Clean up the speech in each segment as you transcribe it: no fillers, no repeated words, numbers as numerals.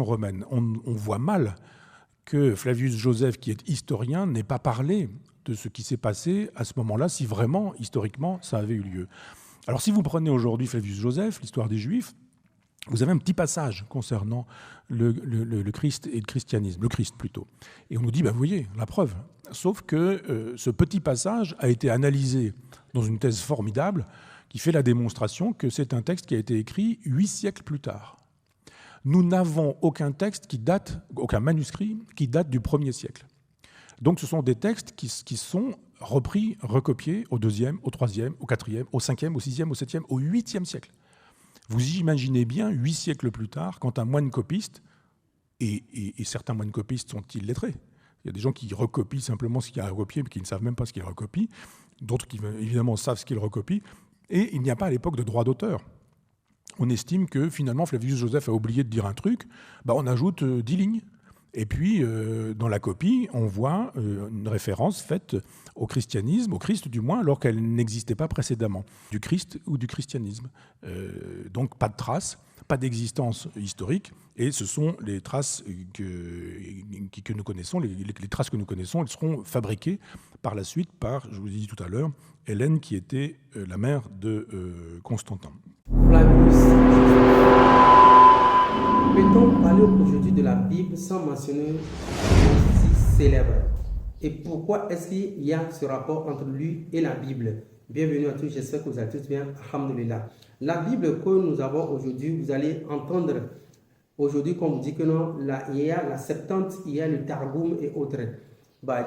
romaine. On voit mal que Flavius Joseph, qui est historien, n'ait pas parlé de ce qui s'est passé à ce moment-là, si vraiment, historiquement, ça avait eu lieu. Alors si vous prenez aujourd'hui Flavius Joseph, l'histoire des Juifs, vous avez un petit passage concernant le Christ et le christianisme, le Christ plutôt. Et on nous dit, vous voyez, la preuve. Sauf que ce petit passage a été analysé dans une thèse formidable qui fait la démonstration que c'est un texte qui a été écrit 8 siècles plus tard. Nous n'avons aucun texte aucun manuscrit qui date du 1er siècle. Donc ce sont des textes qui sont repris, recopiés au 2e, au 3e, au 4e, au 5e, au 6e, au 7e, au 8e siècle. Vous imaginez bien, 8 siècles plus tard, quand un moine copiste, et certains moines copistes sont illettrés, il y a des gens qui recopient simplement ce qu'il y a à recopier, mais qui ne savent même pas ce qu'ils recopient, d'autres qui évidemment savent ce qu'ils recopient, et il n'y a pas à l'époque de droit d'auteur. On estime que finalement Flavius Joseph a oublié de dire un truc, on ajoute 10 lignes. Et puis, dans la copie, on voit une référence faite au christianisme, au Christ du moins, alors qu'elle n'existait pas précédemment, du Christ ou du christianisme. Donc pas de traces, pas d'existence historique, et ce sont les traces que nous connaissons, les traces que nous connaissons, elles seront fabriquées par la suite par, je vous l'ai dit tout à l'heure, Hélène, qui était la mère de Constantin. Flavius. Peut-on parler aujourd'hui de la Bible sans mentionner un si célèbre? Et pourquoi est-ce qu'il y a ce rapport entre lui et la Bible? Bienvenue à tous, j'espère que vous allez tous bien. Alhamdulillah. La Bible que nous avons aujourd'hui, vous allez entendre aujourd'hui qu'on vous dit que non, il y a la Septante, il y a le Targum et autres.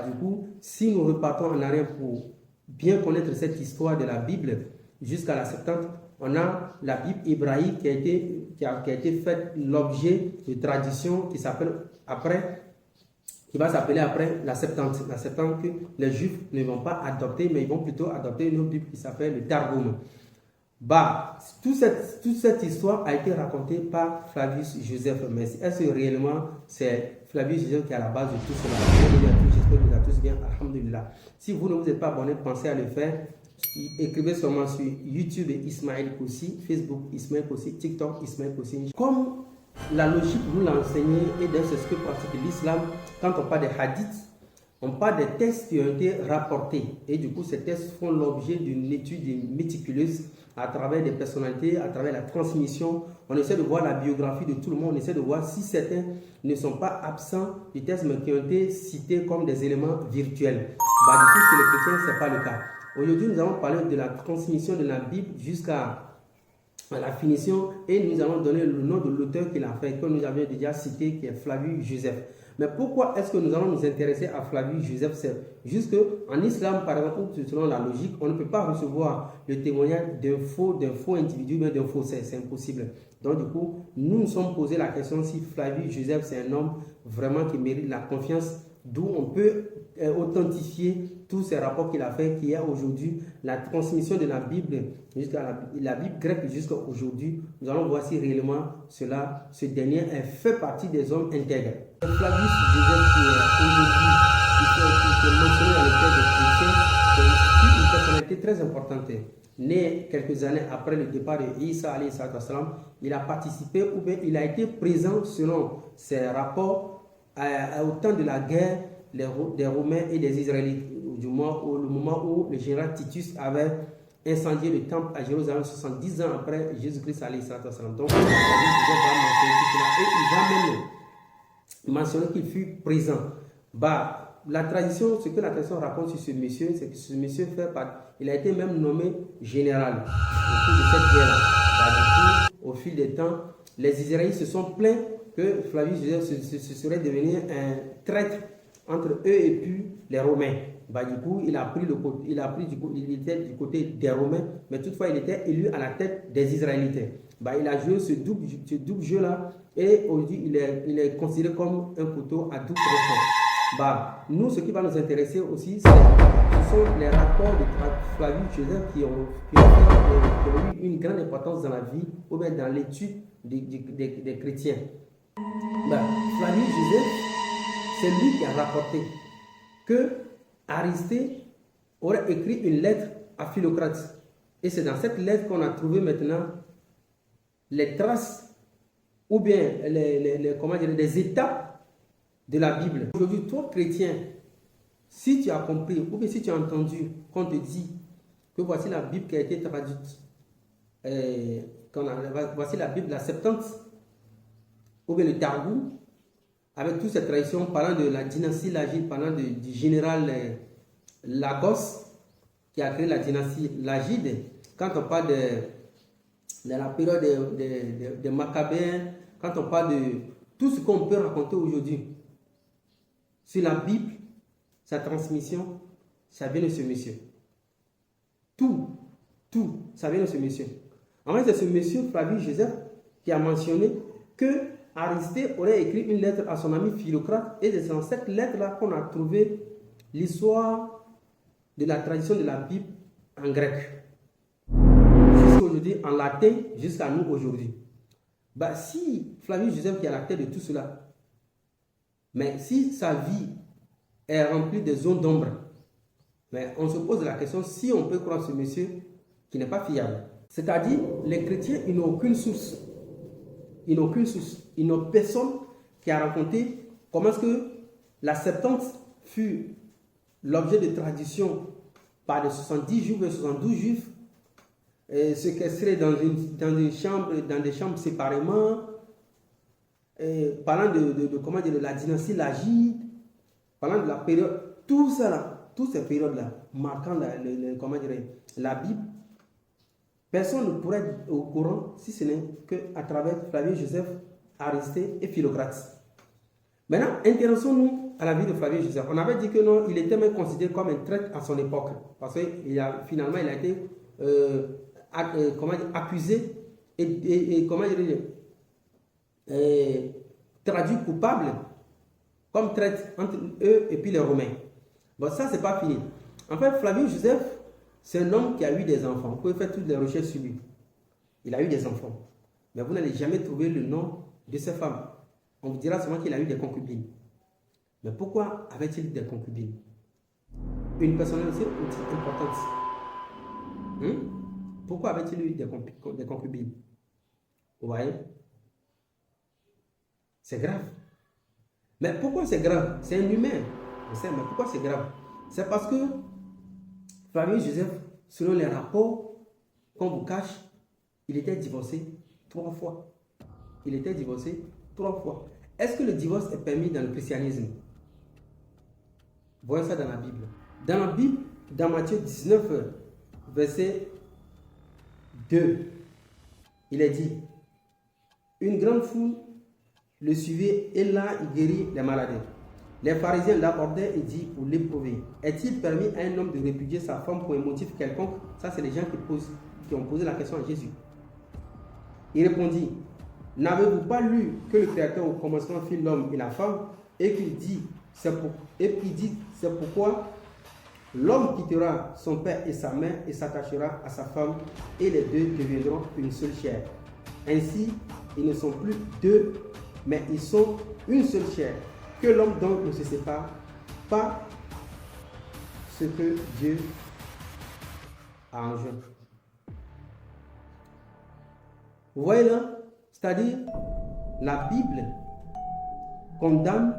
Du coup, si nous repartons en arrière pour bien connaître cette histoire de la Bible jusqu'à la Septante, on a la Bible hébraïque qui a été faite l'objet de tradition qui va s'appeler après la Septante. La Septante que les Juifs ne vont pas adopter, mais ils vont plutôt adopter une autre Bible qui s'appelle le Targum. Toute cette histoire a été racontée par Flavius Joseph. Mais est-ce que réellement c'est Flavius Joseph qui est à la base de tout cela? J'espère que vous êtes tous bien. Alhamdulillah. Si vous ne vous êtes pas abonné, pensez à le faire. Écrivez seulement sur YouTube Ismaël Koussi, Facebook Ismaël Koussi, TikTok Ismaël Koussi. Comme la logique nous l'a enseigné et dans ce que pratique l'islam, quand on parle des hadiths, on parle des textes qui ont été rapportés. Et du coup, ces textes font l'objet d'une étude méticuleuse à travers des personnalités, à travers la transmission. On essaie de voir la biographie de tout le monde, on essaie de voir si certains ne sont pas absents du texte, mais qui ont été cités comme des éléments virtuels. Du coup, chez les chrétiens, ce n'est pas le cas. Aujourd'hui, nous allons parler de la transmission de la Bible jusqu'à la finition et nous allons donner le nom de l'auteur qui l'a fait, que nous avions déjà cité, qui est Flavius Joseph. Mais pourquoi est-ce que nous allons nous intéresser à Flavius Joseph? C'est juste qu'en islam, par exemple, selon la logique, on ne peut pas recevoir le témoignage d'un faux individu, mais d'un faux, c'est impossible. Donc du coup, nous nous sommes posé la question si Flavius Joseph, c'est un homme vraiment qui mérite la confiance, d'où on peut authentifier tous ces rapports qu'il a fait, qui est aujourd'hui la transmission de la Bible jusqu'à la Bible grecque jusqu'à aujourd'hui. Nous allons voir si réellement ce dernier fait partie des hommes intègres. Flavius Joseph, qui est aujourd'hui qui est mentionné dans le texte de chrétien, c'est une personnalité très importante. Né quelques années après le départ de Isa, il a participé ou bien il a été présent selon ses rapports au temps de la guerre des Romains et des Israélites, du moment où le général Titus avait incendié le temple à Jérusalem 70 ans après Jésus-Christ. Donc, il va même mentionner qu'il fut présent. La tradition, ce que la tradition raconte sur ce monsieur, c'est que ce monsieur il a été même nommé général au cours de cette guerre-là. Du coup, au fil des temps, les Israélites se sont plaints que Flavius Joseph serait devenu un traître entre eux et puis les Romains. Du coup, il était du côté des Romains, mais toutefois, il était élu à la tête des Israélites. Il a joué ce double jeu-là et aujourd'hui, il est considéré comme un couteau à double tranchant. Nous, ce qui va nous intéresser aussi, ce sont les rapports de Flavius Joseph qui ont eu une grande importance dans la vie ou bien dans l'étude des chrétiens. Flavius Joseph, c'est lui qui a rapporté que Aristée aurait écrit une lettre à Philocrate. Et c'est dans cette lettre qu'on a trouvé maintenant les traces ou bien comment dire, les étapes de la Bible. Aujourd'hui, toi, chrétien, si tu as compris, ou bien si tu as entendu qu'on te dit que voici la Bible qui a été traduite, voici la Bible, la Septante, ou bien le Targum, avec toutes ces traditions parlant de la dynastie Lagide, parlant du général Lagos, qui a créé la dynastie Lagide. Quand on parle de la période des Maccabéens, quand on parle de tout ce qu'on peut raconter aujourd'hui sur la Bible, sa transmission, ça vient de ce monsieur. Tout, ça vient de ce monsieur. En fait, c'est ce monsieur, Flavius Joseph, qui a mentionné que Aristée aurait écrit une lettre à son ami Philocrate, et c'est dans cette lettre-là qu'on a trouvé l'histoire de la tradition de la Bible en grec. Jusqu'à aujourd'hui, en latin, jusqu'à nous aujourd'hui. Bah, si Flavius Joseph qui est à la tête de tout cela, mais si sa vie est remplie de zones d'ombre, mais on se pose la question si on peut croire ce monsieur qui n'est pas fiable. C'est-à-dire, les chrétiens, ils n'ont aucune source. Ils n'ont aucune source. Ils n'ont personne qui a raconté comment est-ce que la Septante fut l'objet de tradition par les 70 juifs et 72 juifs, séquestrés dans des chambres séparément, parlant comment dire, de la dynastie Lagide, parlant de la période, tout ça là, toutes ces périodes-là, marquant comment dire, la Bible. Personne ne pourrait être au courant si ce n'est qu'à travers Flavius Joseph, Aristée et Philocrate. Maintenant, intéressons-nous à la vie de Flavius Joseph. On avait dit que non, il était même considéré comme un traître à son époque. Parce que finalement, il a été accusé et comment dire, traduit coupable comme traître entre eux et puis les Romains. Bon, ça, c'est pas fini. En fait, Flavius Joseph, c'est un homme qui a eu des enfants. Vous pouvez faire toutes les recherches sur lui. Il a eu des enfants. Mais vous n'allez jamais trouver le nom de ces femmes. On vous dira seulement qu'il a eu des concubines. Mais pourquoi avait-il des concubines? Une personnalité importante. Pourquoi avait-il eu des concubines? Vous voyez? C'est grave. Mais pourquoi c'est grave? C'est un humain. Je sais, mais pourquoi c'est grave? C'est parce que Flavius Joseph, selon les rapports qu'on vous cache, il était divorcé 3 fois. Il était divorcé 3 fois. Est-ce que le divorce est permis dans le christianisme? Voyons ça dans la Bible. Dans la Bible, dans Matthieu 19, verset 2, il est dit, une grande foule le suivait et là, il guérit les malades. Les pharisiens l'abordaient et dit pour l'éprouver, est-il permis à un homme de répudier sa femme pour un motif quelconque? Ça, c'est les gens qui ont posé la question à Jésus. Il répondit, n'avez-vous pas lu que le Créateur au commencement fit l'homme et la femme, et qu'il dit, c'est pourquoi l'homme quittera son père et sa mère et s'attachera à sa femme, et les deux deviendront une seule chair. Ainsi, ils ne sont plus deux, mais ils sont une seule chair. Que l'homme donc ne se sépare pas ce que Dieu a enjoint. Vous voyez là, c'est-à-dire la Bible condamne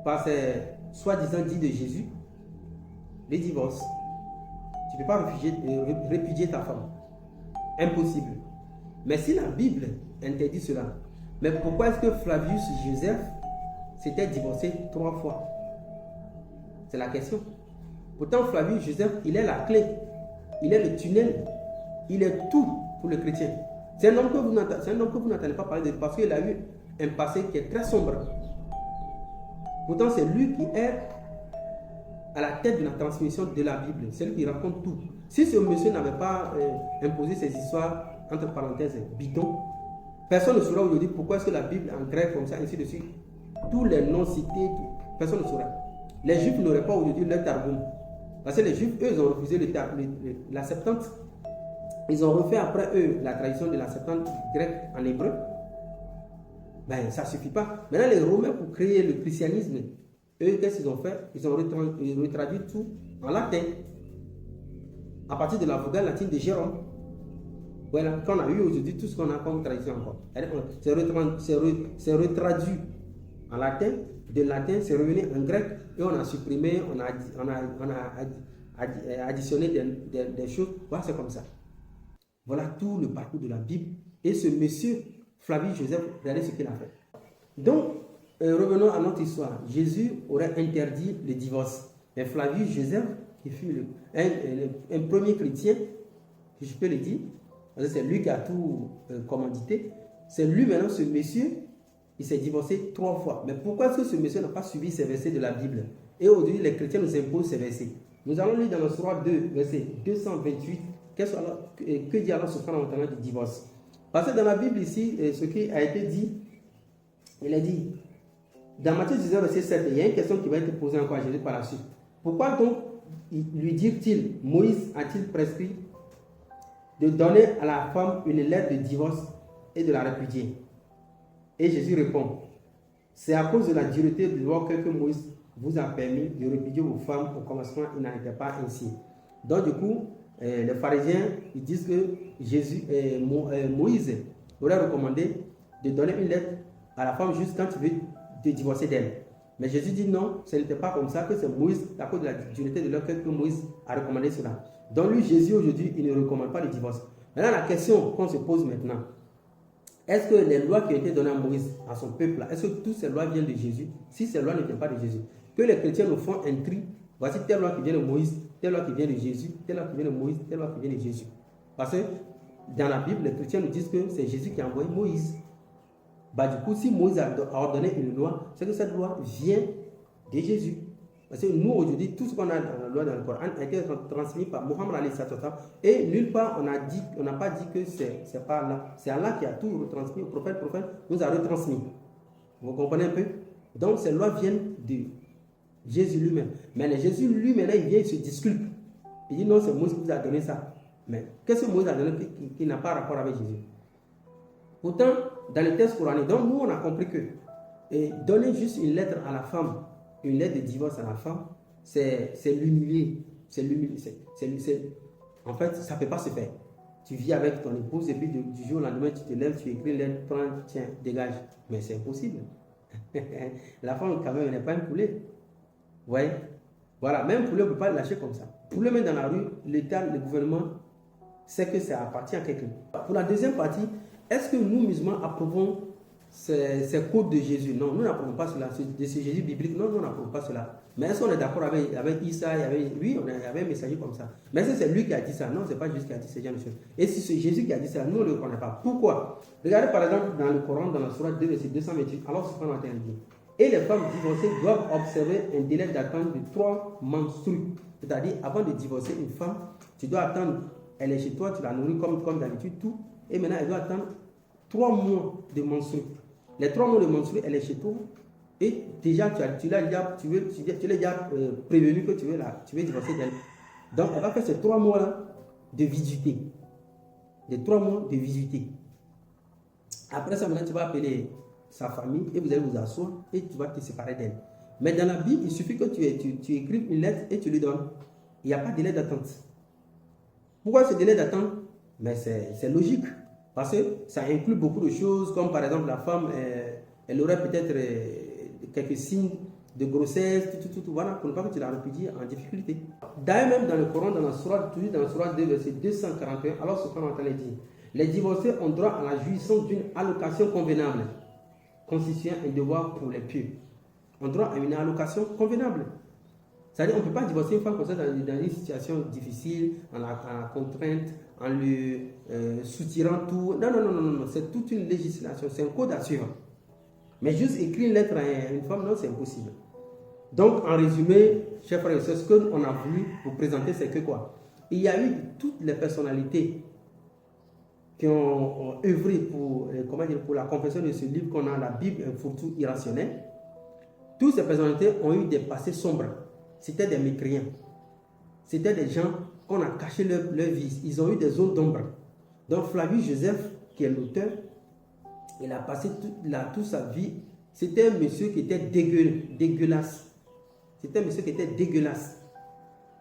par ses soi-disant dits de Jésus les divorces. Tu ne peux pas répudier ta femme. Impossible. Mais si la Bible interdit cela, mais pourquoi est-ce que Flavius Joseph s'était divorcé 3 fois? C'est la question. Pourtant, Flavius Joseph, il est la clé. Il est le tunnel. Il est tout pour le chrétien. C'est un homme que vous n'entendez pas parler de parce qu'il a eu un passé qui est très sombre. Pourtant, c'est lui qui est à la tête de la transmission de la Bible. C'est lui qui raconte tout. Si ce monsieur n'avait pas imposé ces histoires, entre parenthèses, bidons, personne ne saura aujourd'hui pourquoi est-ce que la Bible en grec comme ça, ainsi de suite. Tous les noms cités, personne ne saurait. Les Juifs n'auraient pas aujourd'hui leur Targum. Parce que les Juifs, eux, ils ont refusé la Septante. Ils ont refait après eux la tradition de la Septante grecque en hébreu. Ben, ça ne suffit pas. Maintenant, les Romains, pour créer le christianisme, eux, qu'est-ce qu'ils ont fait? Ils ont retraduit tout en latin. À partir de la Vulgate latine de Jérôme. Voilà, qu'on a eu aujourd'hui, tout ce qu'on a comme tradition encore. C'est retraduit en latin, de latin, c'est revenu en grec, et on a supprimé, on a additionné des choses. Voilà, c'est comme ça. Voilà tout le parcours de la Bible. Et ce monsieur, Flavius Joseph, regardez ce qu'il a fait. Donc, revenons à notre histoire. Jésus aurait interdit le divorce. Mais Flavius Joseph, qui fut un premier chrétien, si je peux le dire, c'est lui qui a tout commandité, c'est lui maintenant, ce monsieur, il s'est divorcé 3 fois. Mais pourquoi est-ce que ce monsieur n'a pas suivi ces versets de la Bible? Et aujourd'hui, les chrétiens nous imposent ces versets. Nous allons lire dans le Surah 2, verset 228, que dit Allah subhanahu wa ta'ala du divorce. Parce que dans la Bible ici, ce qui a été dit, il a dit, dans Matthieu 19, verset 7, il y a une question qui va être posée encore à Jésus par la suite. Pourquoi donc lui dit-il, Moïse a-t-il prescrit de donner à la femme une lettre de divorce et de la répudier? Et Jésus répond, c'est à cause de la dureté de loi que Moïse vous a permis de répudier vos femmes. Au commencement, il n'en était pas ainsi. Donc du coup, les pharisiens, ils disent que Moïse aurait recommandé de donner une lettre à la femme juste quand il veut de divorcer d'elle. Mais Jésus dit non, ce n'était pas comme ça, que c'est Moïse, à cause de la dureté de loi que Moïse a recommandé cela. Donc lui, Jésus aujourd'hui, il ne recommande pas le divorce. Maintenant, la question qu'on se pose maintenant, est-ce que les lois qui ont été données à Moïse, à son peuple, est-ce que toutes ces lois viennent de Jésus? Si ces lois ne viennent pas de Jésus, que les chrétiens nous font un tri, voici telle loi qui vient de Moïse, telle loi qui vient de Jésus, telle loi qui vient de Moïse, telle loi qui vient de Jésus. Parce que dans la Bible, les chrétiens nous disent que c'est Jésus qui a envoyé Moïse. Bah, du coup, si Moïse a ordonné une loi, c'est que cette loi vient de Jésus. Parce que nous, aujourd'hui, tout ce qu'on a dans la loi, dans le Coran, a été transmis par Mohammed alayhi sallam. Et nulle part, on n'a pas dit que c'est pas Allah. C'est Allah qui a tout retransmis. Le prophète nous a retransmis. Vous comprenez un peu? Donc, ces lois viennent de Jésus lui-même. Mais Jésus lui-même, il vient, il se disculpe. Il dit non, c'est Moïse qui vous a donné ça. Mais qu'est-ce que Moïse a donné qui n'a pas rapport avec Jésus? Pourtant, dans les textes coraniques, donc nous, on a compris que donner juste une lettre à la femme, une lettre de divorce à la femme, c'est l'humilier. En fait, ça ne peut pas se faire. Tu vis avec ton épouse et puis du jour au lendemain, tu te lèves, tu écris une lettre, prends, tiens, dégage. Mais c'est impossible. La femme, quand même, n'est pas un poulet. Vous voyez? Voilà, même un poulet, on ne peut pas le lâcher comme ça. Poulet, même dans la rue, l'État, le gouvernement, sait que ça appartient à quelqu'un. Pour la deuxième partie, est-ce que nous, musulmans, approuvons ces codes de Jésus? Non, nous n'approuvons pas cela. De ce Jésus biblique, non, nous n'approuvons pas cela. Mais est-ce qu'on est d'accord avec Issa? Oui, on avait un messager comme ça. Mais est-ce que c'est lui qui a dit ça? Non, ce n'est pas Jésus qui a dit ce genre de choses. Et si c'est Jésus qui a dit ça, nous, on ne le connaît pas. Pourquoi? Regardez par exemple dans le Coran, dans la Sourate 2, verset 228, alors subhanahu wa ta'ala dit, et les femmes divorcées doivent observer un délai d'attente de 3 menstrues. C'est-à-dire, avant de divorcer une femme, tu dois attendre, elle est chez toi, tu la nourris comme d'habitude, tout. Et maintenant, elle doit attendre 3 mois de menstrues. Les 3 mois de menstrues, elle est chez toi. Et déjà, tu l'as déjà prévenu que tu veux divorcer d'elle. Donc, elle va faire ces 3 mois-là de visiter. Les 3 mois de visiter. Après ça, maintenant, tu vas appeler sa famille et vous allez vous asseoir et tu vas te séparer d'elle. Mais dans la Bible, il suffit que tu écrives une lettre et tu lui donnes. Il n'y a pas de délai d'attente. Pourquoi ce délai d'attente? Mais c'est logique. Parce que ça inclut beaucoup de choses, comme par exemple la femme, elle aurait peut-être quelques signes de grossesse, tout, voilà, pour ne pas que tu la répudies en difficulté. D'ailleurs, même dans le Coran, dans la Sourate 2, verset 241, alors subhanahu wa ta'ala dit, les divorcés ont droit à la jouissance d'une allocation convenable, constituant un devoir pour les pieux. On droit à une allocation convenable. C'est-à-dire qu'on ne peut pas divorcer une femme comme ça dans une situation difficile, en la contrainte, en lui soutirant tout. Non, c'est toute une législation, c'est un code à suivre. Mais juste écrire une lettre à une femme, non, c'est impossible. Donc, en résumé, chers frères et sœurs, ce qu'on a voulu vous présenter, c'est que quoi? Il y a eu toutes les personnalités qui ont œuvré pour la confession de ce livre qu'on a, la Bible, un fourre-tout irrationnel. Toutes ces personnalités ont eu des passés sombres. C'était des mécréants. C'était des gens qu'on a caché leur vie. Ils ont eu des zones d'ombre. Donc Flavius Joseph, qui est l'auteur, il a passé toute sa vie. C'était un monsieur qui était dégueulasse. C'était un monsieur qui était dégueulasse.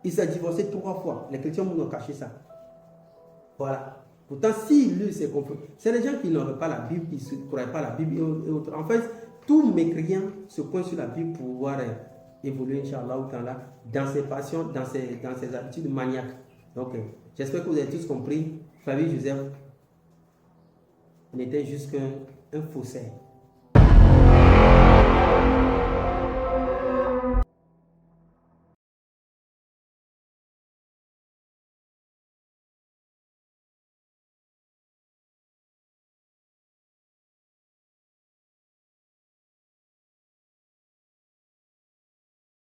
Il s'est divorcé 3 fois. Les chrétiens nous ont caché ça. Voilà. Pourtant, s'il lit ses confrères, c'est les gens qui n'auraient pas la Bible, qui ne croient pas la Bible et autres. En fait, tout mécréant se coince sur la Bible pour pouvoir évoluer, Inch'Allah, dans ses passions, dans ses habitudes maniaques. Donc, j'espère que vous avez tous compris. Flavius Joseph n'était juste qu'un faussaire.